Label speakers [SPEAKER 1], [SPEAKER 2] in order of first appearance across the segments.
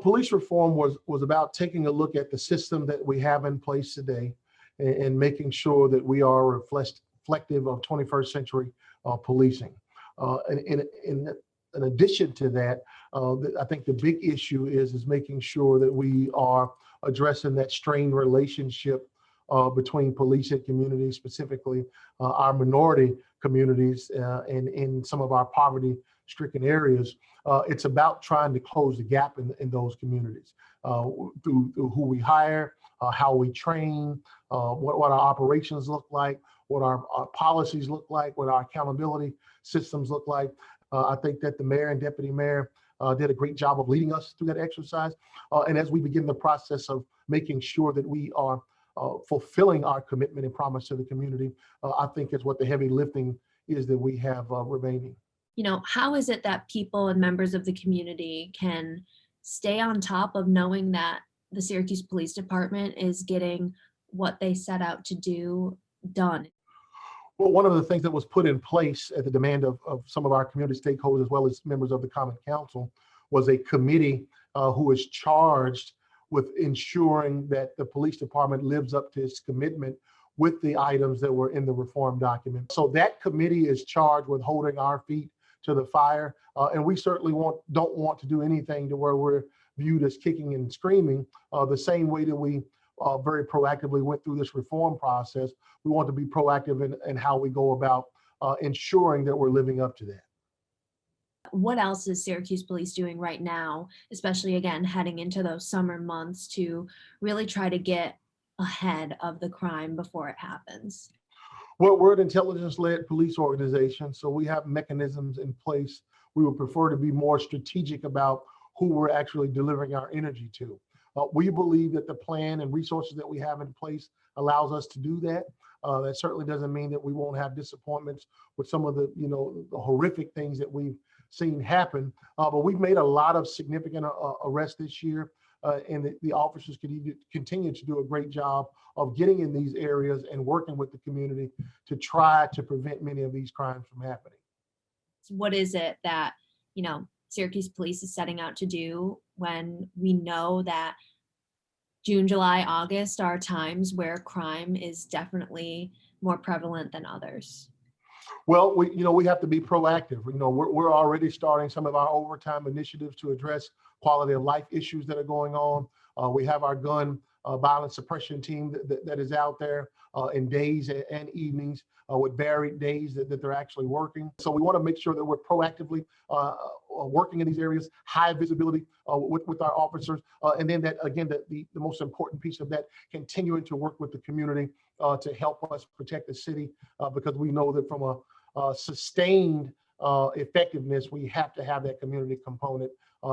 [SPEAKER 1] Police reform was about taking a look at the system that we have in place today and making sure that we are reflective of 21st century policing. In addition to that, I think the big issue is making sure that we are addressing that strained relationship between police and communities, specifically our minority communities and in some of our poverty-stricken areas. It's about trying to close the gap in those communities through who we hire, how we train, what our operations look like, what our policies look like, what our accountability systems look like. I think that the mayor and deputy mayor did a great job of leading us through that exercise. And as we begin the process of making sure that we are fulfilling our commitment and promise to the community, I think is what the heavy lifting is that we have remaining.
[SPEAKER 2] How is it that people and members of the community can stay on top of knowing that the Syracuse Police Department is getting what they set out to do done?
[SPEAKER 1] Well, one of the things that was put in place at the demand of some of our community stakeholders, as well as members of the Common Council, was a committee who is charged with ensuring that the police department lives up to its commitment with the items that were in the reform document. So that committee is charged with holding our feet to the fire. And we certainly don't want to do anything to where we're viewed as kicking and screaming. The same way that we very proactively went through this reform process, we want to be proactive in how we go about ensuring that we're living up to that.
[SPEAKER 2] What else is Syracuse Police doing right now, especially again heading into those summer months, to really try to get ahead of the crime before it happens?
[SPEAKER 1] Well, we're an intelligence-led police organization, so we have mechanisms in place. We would prefer to be more strategic about who we're actually delivering our energy to. We believe that the plan and resources that we have in place allows us to do that. That certainly doesn't mean that we won't have disappointments with some of the horrific things that we've seen happen. But we've made a lot of significant arrests this year, and the officers continue to do a great job of getting in these areas and working with the community to try to prevent many of these crimes from happening.
[SPEAKER 2] What is it that, Syracuse Police is setting out to do when we know that June, July, August are times where crime is definitely more prevalent than others?
[SPEAKER 1] Well, we have to be proactive. We're already starting some of our overtime initiatives to address quality of life issues that are going on. We have our gun violence suppression team that is out there in days and evenings with varied days that they're actually working. So we want to make sure that we're proactively working in these areas, high visibility with our officers. And then that, again, the most important piece of that, continuing to work with the community to help us protect the city, because we know that from a sustained effectiveness, we have to have that community component.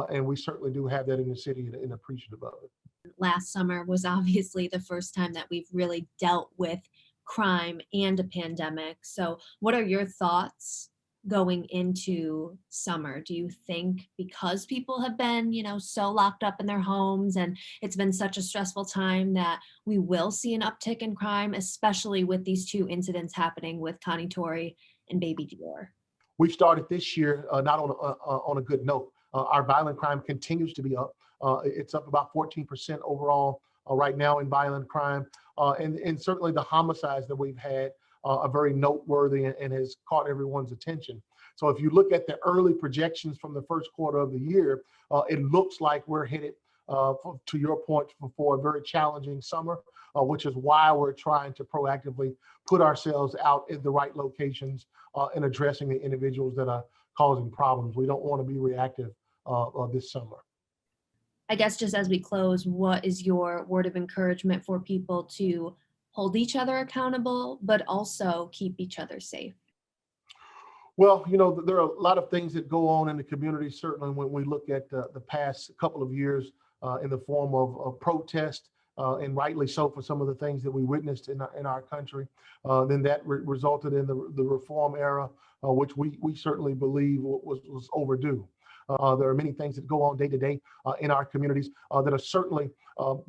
[SPEAKER 1] And we certainly do have that in the city and appreciative of it.
[SPEAKER 2] Last summer was obviously the first time that we've really dealt with crime and a pandemic. So what are your thoughts going into summer? Do you think because people have been, so locked up in their homes and it's been such a stressful time that we will see an uptick in crime, especially with these two incidents happening with Connie Torrey and Baby Dior?
[SPEAKER 1] We started this year not on a good note. Our violent crime continues to be up. It's up about 14% overall right now in violent crime. And certainly the homicides that we've had are very noteworthy and has caught everyone's attention. So if you look at the early projections from the first quarter of the year, it looks like we're headed, to your point, for a very challenging summer, which is why we're trying to proactively put ourselves out in the right locations and addressing the individuals that are causing problems. We don't want to be reactive this summer.
[SPEAKER 2] I guess just as we close, what is your word of encouragement for people to hold each other accountable, but also keep each other safe?
[SPEAKER 1] Well, there are a lot of things that go on in the community, certainly when we look at the past couple of years in the form of protest, and rightly so for some of the things that we witnessed in our country. Then that resulted in the reform era, which we certainly believe was overdue. There are many things that go on day to day in our communities that are certainly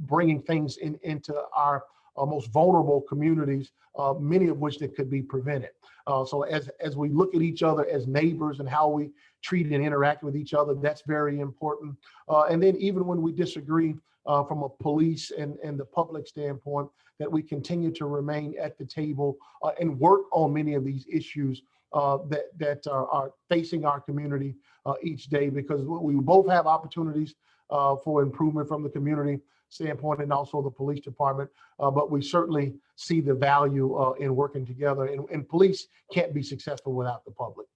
[SPEAKER 1] bringing things into our most vulnerable communities, many of which that could be prevented. So as we look at each other as neighbors and how we treat and interact with each other, that's very important. And then even when we disagree from a police and the public standpoint, that we continue to remain at the table and work on many of these issues that are facing our community each day, because we both have opportunities for improvement from the community standpoint and also the police department. But we certainly see the value in working together, and police can't be successful without the public.